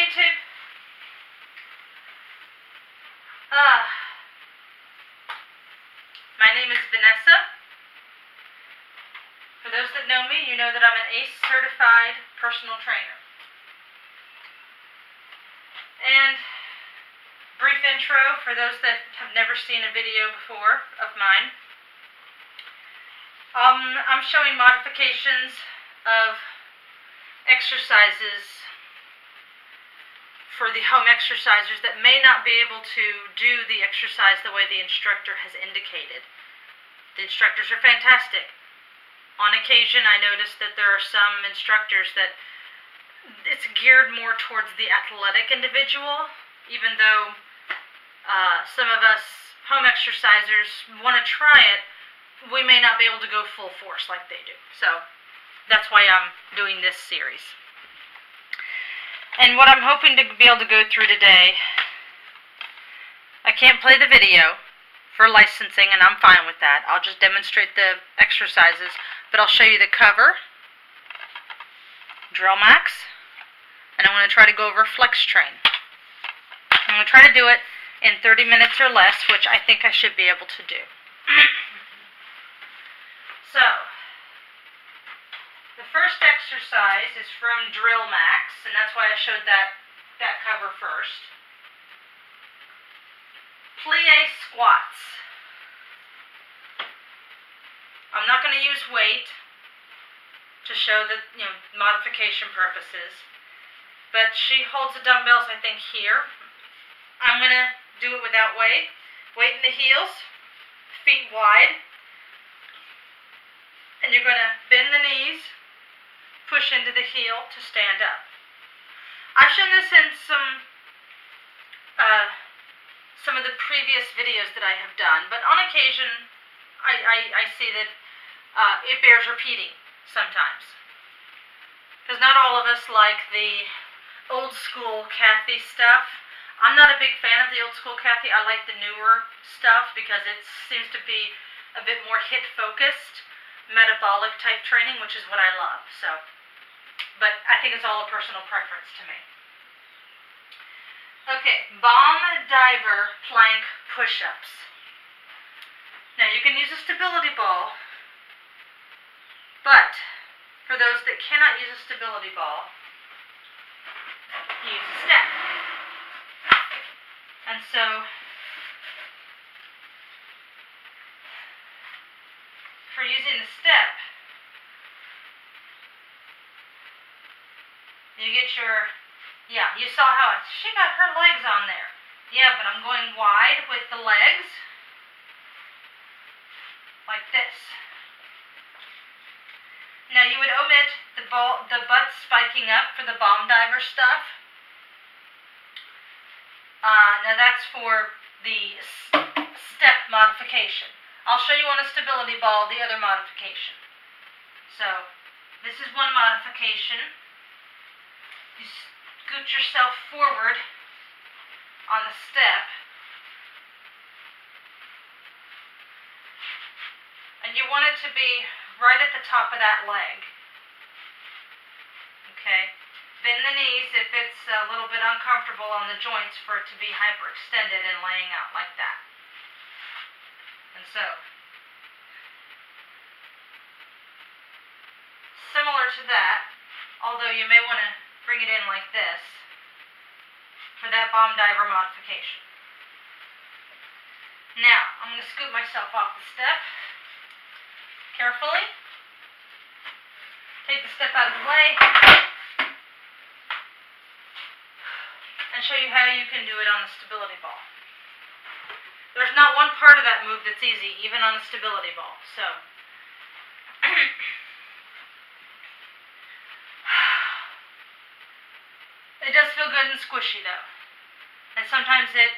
YouTube. My name is Vanessa. For those that know me, you know that I'm an ACE certified personal trainer. And brief intro for those that have never seen a video before of mine. I'm showing modifications of exercises for the home exercisers that may not be able to do the exercise the way the instructor has indicated. The instructors are fantastic. On occasion, I noticed that there are some instructors that it's geared more towards the athletic individual, even though some of us home exercisers want to try it, we may not be able to go full force like they do. So that's why I'm doing this series. And what I'm hoping to be able to go through today, I can't play the video for licensing, and I'm fine with that. I'll just demonstrate the exercises, but I'll show you the cover, drill max, and I'm going to try to go over FlexTrain. I'm going to try to do it in 30 minutes or less, which I think I should be able to do. So, the first exercise is from Drill Max, and that's why I showed that cover first. Plie Squats. I'm not going to use weight to show the modification purposes, but she holds the dumbbells, I think, here. I'm going to do it without weight. Weight in the heels, feet wide, and you're going to bend the knees, push into the heel to stand up. I've shown this in some of the previous videos that I have done, but on occasion I see that it bears repeating sometimes. Because not all of us like the old school Kathy stuff. I'm not a big fan of the old school Kathy. I like the newer stuff because it seems to be a bit more hit focused, metabolic type training, which is what I love. So, but I think it's all a personal preference to me. Okay, bomb diver plank push-ups. Now you can use a stability ball, but for those that cannot use a stability ball, use a step. And so for using the step, you get your, you saw how she got her legs on there. Yeah, but I'm going wide with the legs, like this. Now you would omit the butt spiking up for the bomb diver stuff. Now that's for the step modification. I'll show you on a stability ball the other modification. So, this is one modification. You scoot yourself forward on the step. And you want it to be right at the top of that leg. Okay? Bend the knees if it's a little bit uncomfortable on the joints for it to be hyperextended and laying out like that. And so, similar to that, although you may want to bring it in like this for that bomb diver modification. Now, I'm going to scoot myself off the step carefully. Take the step out of the way. And show you how you can do it on the stability ball. There's not one part of that move that's easy, even on a stability ball. So, it does feel good and squishy though. And sometimes it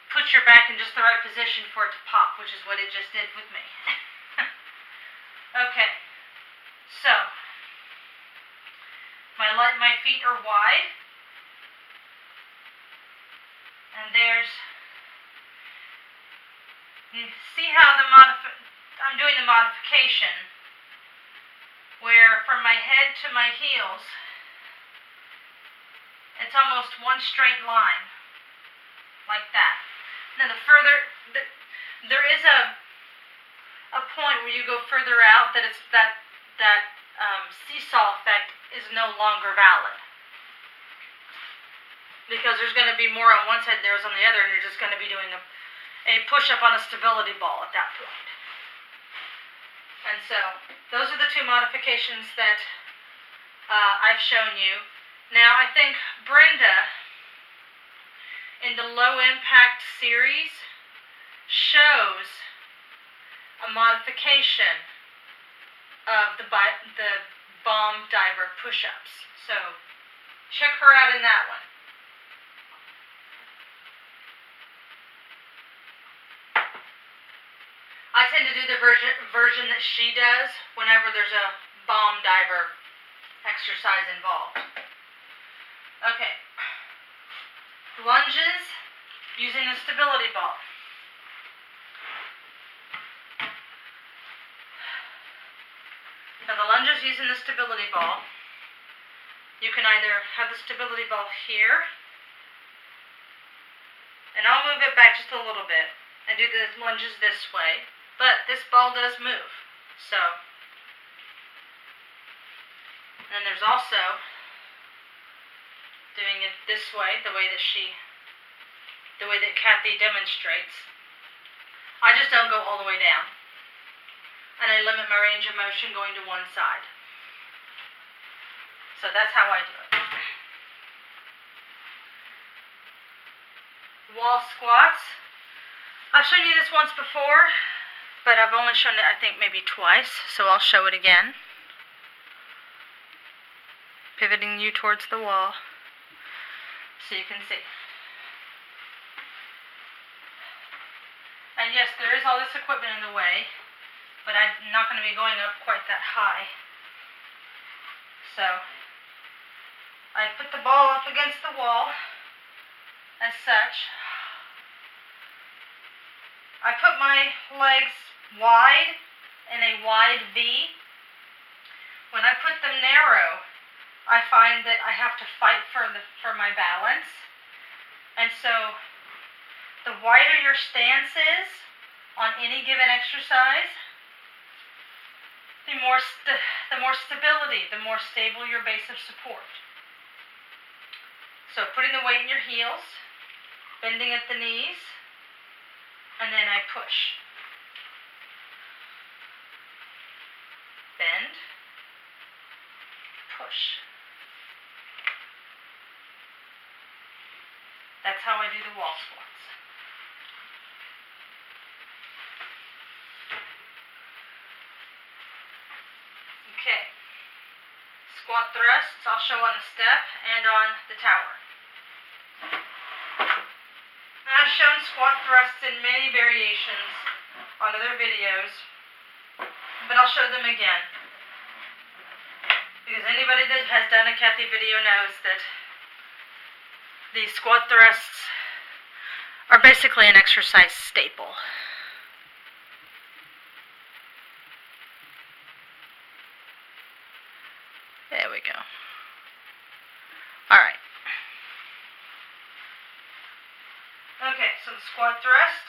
puts your back in just the right position for it to pop, which is what it just did with me. Okay, so, my feet are wide. And you see how I'm doing the modification where from my head to my heels It's almost one straight line, like that. Now there is a point where you go further out that it's that seesaw effect is no longer valid. Because there's going to be more on one side than there is on the other, and you're just going to be doing a push-up on a stability ball at that point. And so, those are the two modifications that I've shown you. Now, I think Brenda, in the low impact series, shows a modification of the bomb diver push-ups. So, check her out in that one. I tend to do the version that she does whenever there's a bomb diver exercise involved. Okay. Lunges using the stability ball. Now the lunges using the stability ball, you can either have the stability ball here, and I'll move it back just a little bit and do the lunges this way. But this ball does move, so. And then there's also doing it this way, the way that Kathy demonstrates. I just don't go all the way down. And I limit my range of motion going to one side. So that's how I do it. Wall squats. I've shown you this once before, but I've only shown it, I think, maybe twice, so I'll show it again. Pivoting you towards the wall, so you can see. And yes, there is all this equipment in the way, but I'm not going to be going up quite that high. So, I put the ball up against the wall, as such. I put my legs wide in a wide V. When I put them narrow, I find that I have to fight for my balance. And so, the wider your stance is on any given exercise, the more stability, the more stable your base of support. So putting the weight in your heels, bending at the knees, and then I push. Bend, push. That's how I do the wall squats. Okay. Squat thrusts I'll show on the step and on the tower. I've shown squat thrusts in many variations on other videos, but I'll show them again. Because anybody that has done a Kathy video knows that the squat thrusts are basically an exercise staple. There we go. Alright. Okay, so the squat thrust,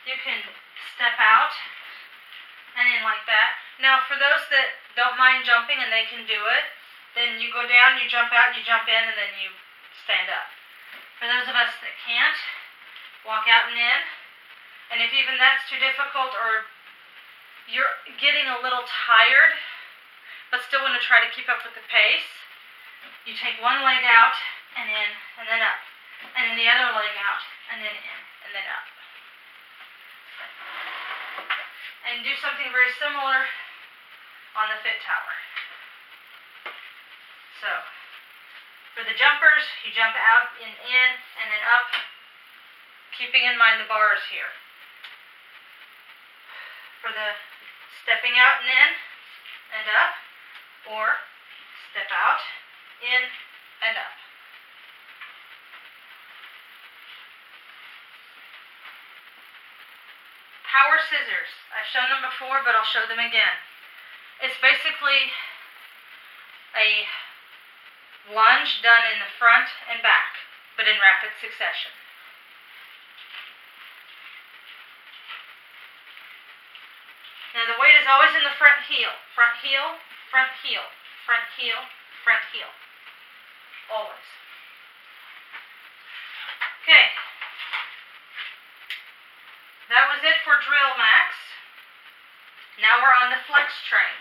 you can step out and in like that. Now, for those that don't mind jumping and they can do it, then you go down, you jump out, you jump in, and then you stand up. For those of us that can't, walk out and in. And if even that's too difficult or you're getting a little tired, but still want to try to keep up with the pace, you take one leg out and in, and then up. And then the other leg out, and then in, and then up. And do something very similar on the fit tower. So, for the jumpers, you jump out and in, and then up, keeping in mind the bars here. For the stepping out and in, and up, or step out, in, and up. Power scissors. I've shown them before, but I'll show them again. It's basically a lunge done in the front and back, but in rapid succession. Now the weight is always in the front heel, front heel, front heel, front heel, front heel. Always. Okay. That was it for drill, Max. Now we're on to FlexTrain.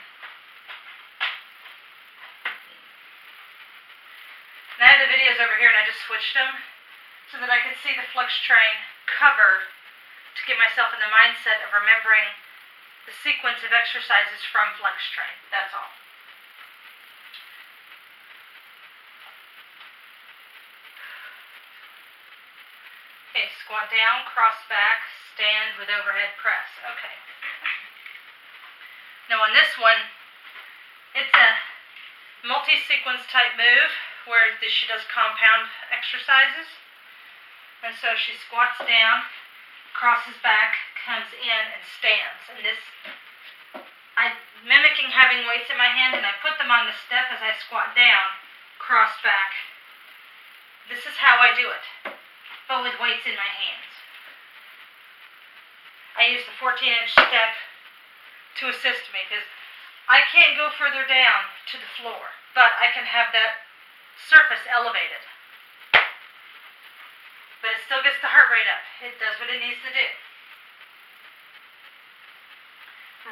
And I have the videos over here and I just switched them so that I could see the FlexTrain cover to get myself in the mindset of remembering the sequence of exercises from FlexTrain. That's all. Okay, squat down, cross back, stand with overhead press. Okay. Now on this one, it's a multi-sequence type move where she does compound exercises. And so she squats down, crosses back, comes in, and stands. And this, I'm mimicking having weights in my hand, and I put them on the step as I squat down, cross back. This is how I do it, but with weights in my hands. I use the 14-inch step to assist me because I can't go further down to the floor, but I can have that surface elevated. But it still gets the heart rate up. It does what it needs to do.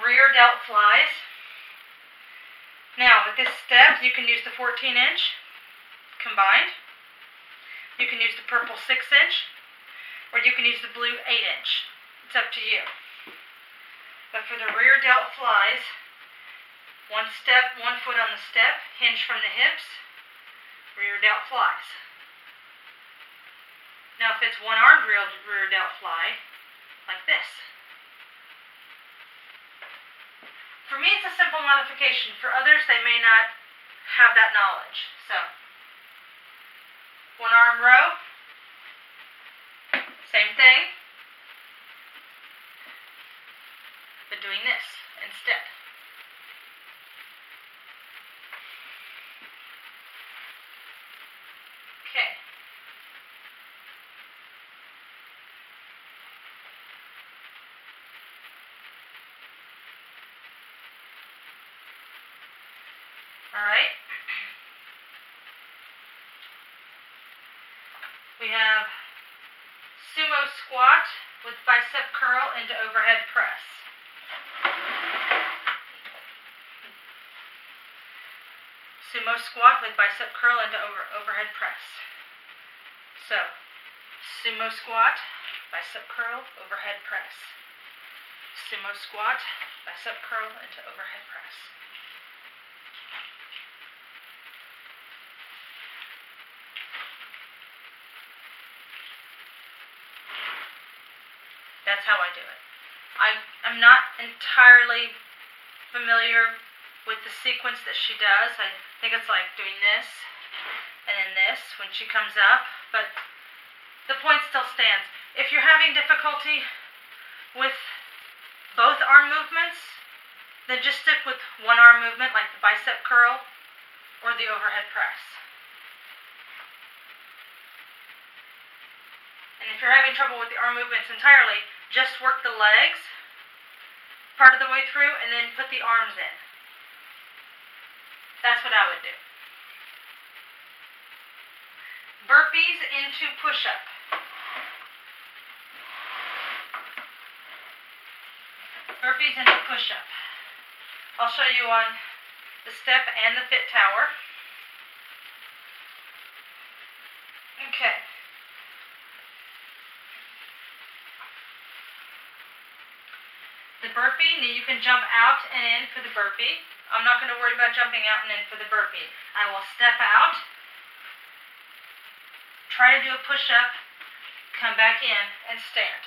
Rear delt flies. Now with this step, you can use the 14-inch combined. You can use the purple 6-inch, or you can use the blue 8-inch. It's up to you. But for the rear delt flies, one step, one foot on the step, hinge from the hips, rear delt flies. Now if it's one-armed rear delt fly, like this. For me, it's a simple modification. For others, they may not have that knowledge. So, one arm row, same thing, but doing this instead. Okay. All right. We have Sumo Squat with bicep curl into overhead press. Sumo Squat with bicep curl into overhead press. So, Sumo Squat, bicep curl, overhead press. Sumo Squat, bicep curl into overhead press. That's how I do it. I'm not entirely familiar with the sequence that she does. I think it's like doing this and then this when she comes up, but the point still stands. If you're having difficulty with both arm movements, then just stick with one arm movement like the bicep curl or the overhead press. And if you're having trouble with the arm movements entirely, just work the legs part of the way through and then put the arms in. That's what I would do. Burpees into push-up. Burpees into push-up. I'll show you on the step and the fit tower. Okay. The burpee, now you can jump out and in for the burpee. I'm not going to worry about jumping out and in for the burpee. I will step out, try to do a push-up, come back in, and stand.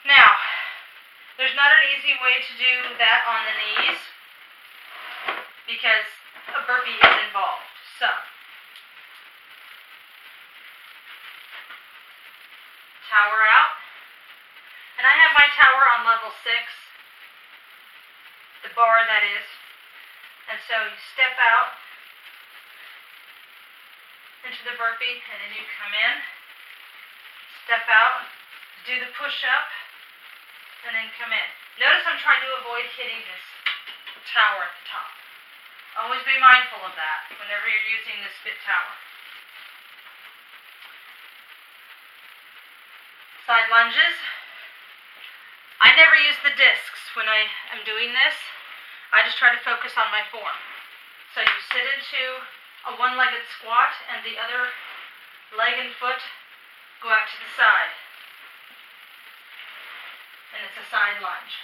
Now, there's not an easy way to do that on the knees because a burpee is involved. So, tower out. And I have my tower on level 6, the bar that is. And so you step out, into the burpee, and then you come in, step out, do the push-up, and then come in. Notice I'm trying to avoid hitting this tower at the top. Always be mindful of that whenever you're using the spit tower. Side lunges. I never use the discs when I am doing this. I just try to focus on my form. So you sit into a one-legged squat and the other leg and foot go out to the side. And it's a side lunge.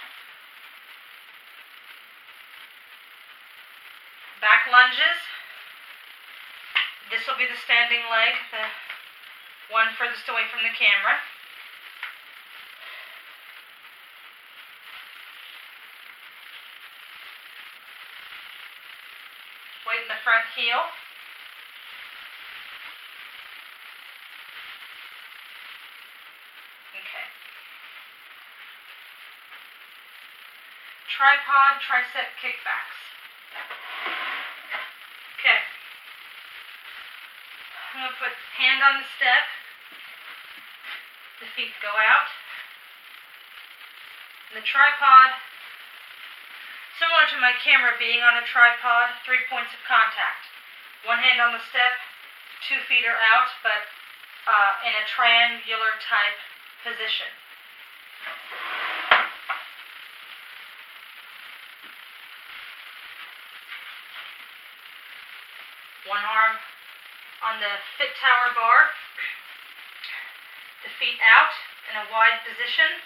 Back lunges. This will be the standing leg, the one furthest away from the camera. Weight in the front heel. Okay. Tripod, tricep kickbacks. Okay. I'm going to put hand on the step. The feet go out. And the tripod, similar to my camera being on a tripod, 3 points of contact. One hand on the step, 2 feet are out, but in a triangular type position. One arm on the fit tower bar, the feet out in a wide position,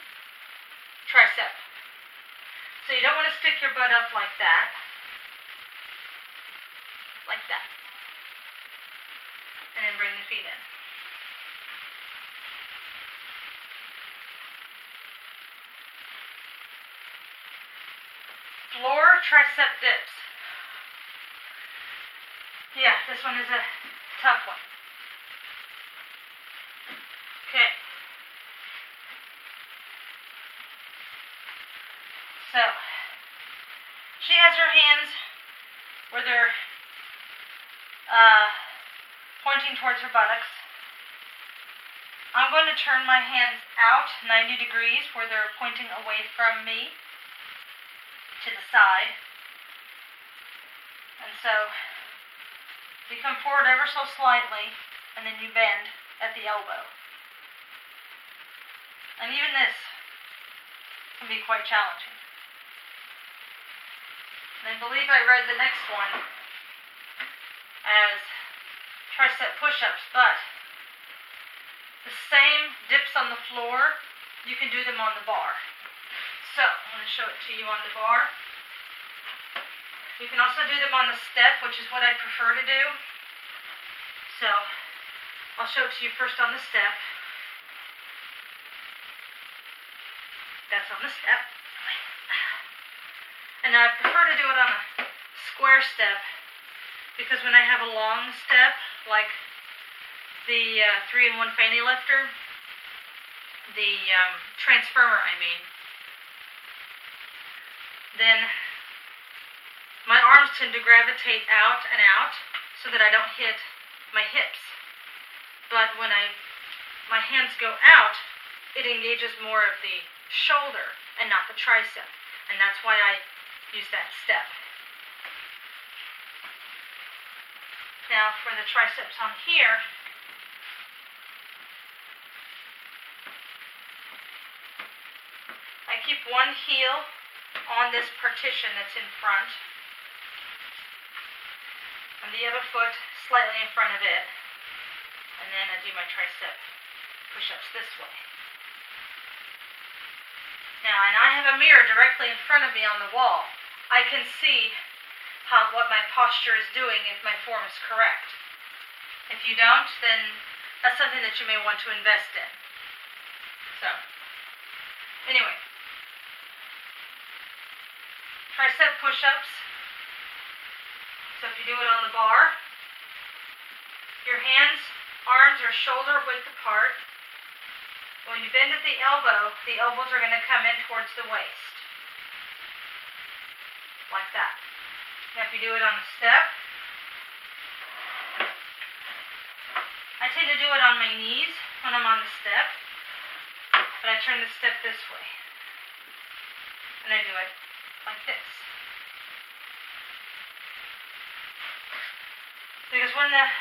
tricep. So you don't want to stick your butt up like that. Like that. And then bring the feet in. Floor tricep dips. Yeah, this one is a tough one. Okay. So, she has her hands where they're pointing towards her buttocks. I'm going to turn my hands out 90 degrees where they're pointing away from me to the side. And so, you come forward ever so slightly, and then you bend at the elbow. And even this can be quite challenging. And I believe I read the next one as tricep push-ups, but the same dips on the floor, you can do them on the bar. So, I'm going to show it to you on the bar. You can also do them on the step, which is what I prefer to do. So, I'll show it to you first on the step. That's on the step. And I prefer to do it on a square step, because when I have a long step, like the 3-in-1 fanny lifter, the transformer, I mean, then my arms tend to gravitate out and out so that I don't hit my hips. But when my hands go out, it engages more of the shoulder and not the tricep. And that's why I use that step. Now for the triceps on here, I keep one heel on this partition that's in front, and the other foot slightly in front of it, and then I do my tricep push-ups this way. Now, and I have a mirror directly in front of me on the wall. I can see what my posture is doing if my form is correct. If you don't, then that's something that you may want to invest in. So, anyway. Tricep push-ups. So if you do it on the bar, your hands, arms are shoulder width apart. When you bend at the elbows are going to come in towards the waist. Like that. Now if you do it on the step, tend to do it on my knees when I'm on the step, but I turn the step this way. And I do it like this. Because when the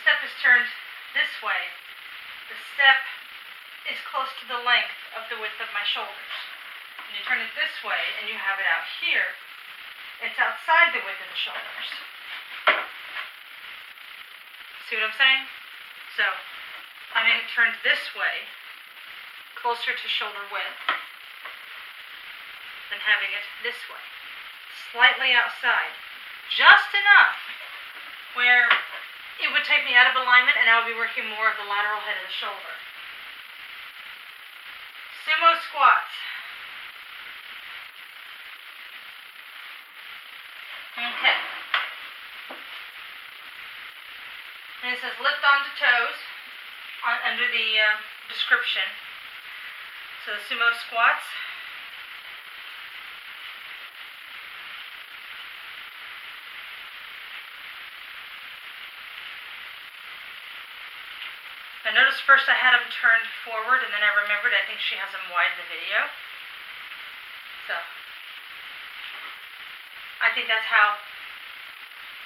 step is turned this way, the step is close to the length of the width of my shoulders. When you turn it this way and you have it out here, it's outside the width of the shoulders. See what I'm saying? So, having it turned this way, closer to shoulder width, than having it this way, slightly outside. Just enough where it would take me out of alignment and I would be working more of the lateral head of the shoulder. Sumo squats. Okay. And it says lift onto toes under the description. So the sumo squats. I noticed first I had them turned forward, and then I remembered I think she has them wide in the video. So, I think that's how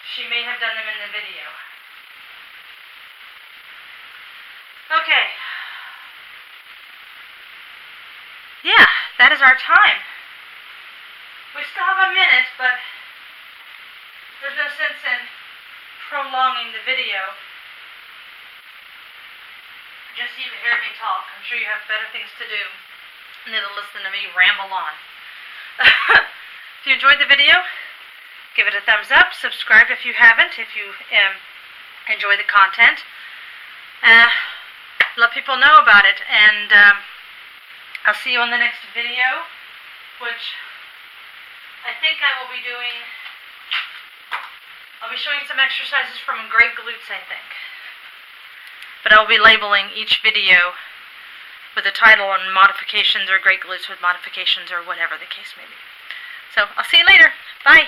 she may have done them in the video. Okay. Yeah, that is our time. We still have a minute, but there's no sense in prolonging the video. Just so you can hear me talk. I'm sure you have better things to do than to listen to me ramble on. If you enjoyed the video, give it a thumbs up. Subscribe if you haven't, if you enjoy the content. Let people know about it. And I'll see you on the next video, which I think I will be doing. I'll be showing some exercises from great glutes, I think. But I'll be labeling each video with a title on modifications or great glutes with modifications or whatever the case may be. So I'll see you later. Bye.